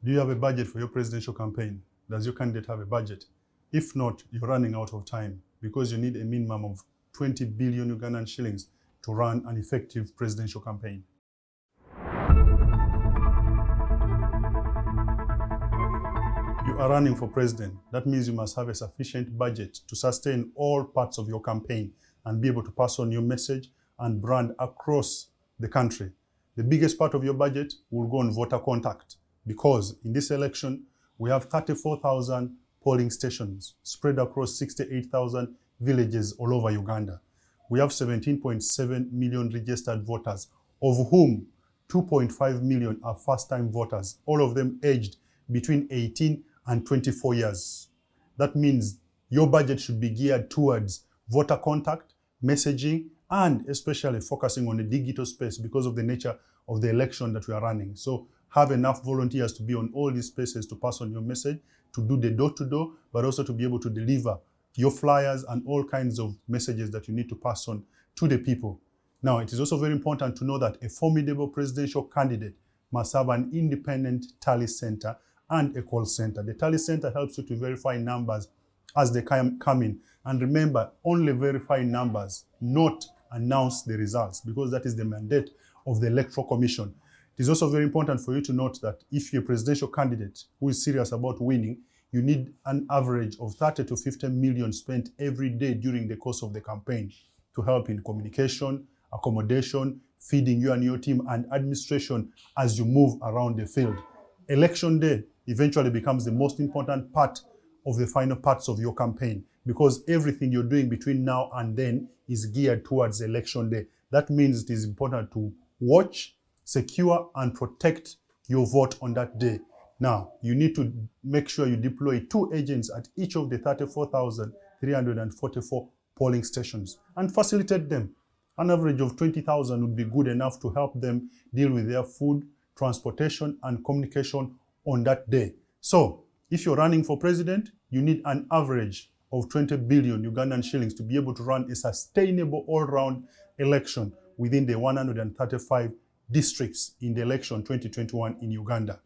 Do you have a budget for your presidential campaign? Does your candidate have a budget? If not, you're running out of time because you need a minimum of 20 billion Ugandan shillings to run an effective presidential campaign. You are running for president. That means you must have a sufficient budget to sustain all parts of your campaign and be able to pass on your message and brand across the country. The biggest part of your budget will go on voter contact because in this election, we have 34,000 polling stations spread across 68,000 villages all over Uganda. We have 17.7 million registered voters, of whom 2.5 million are first-time voters, all of them aged between 18 and 24 years. That means your budget should be geared towards voter contact, messaging, and especially focusing on the digital space because of the nature of the election that we are running. So have enough volunteers to be on all these spaces to pass on your message, to do the door-to-door, but also to be able to deliver your flyers and all kinds of messages that you need to pass on to the people. Now, it is also very important to know that a formidable presidential candidate must have an independent tally center and a call center. The tally center helps you to verify numbers as they come in. And remember, only verify numbers, not announce the results, because that is the mandate of the Electoral Commission. It is also very important for you to note that if you're a presidential candidate who is serious about winning, you need an average of 30 to 50 million spent every day during the course of the campaign to help in communication, accommodation, feeding you and your team, and administration as you move around the field. Election day eventually becomes the most important part of the final parts of your campaign because everything you're doing between now and then is geared towards election day. That means it is important to watch, secure, and protect your vote on that day. Now, you need to make sure you deploy 2 agents at each of the 34,344 polling stations and facilitate them. An average of 20,000 would be good enough to help them deal with their food, transportation, and communication on that day. So, if you're running for president, you need an average of 20 billion Ugandan shillings to be able to run a sustainable all-round election within the 135 districts in the election 2021 in Uganda.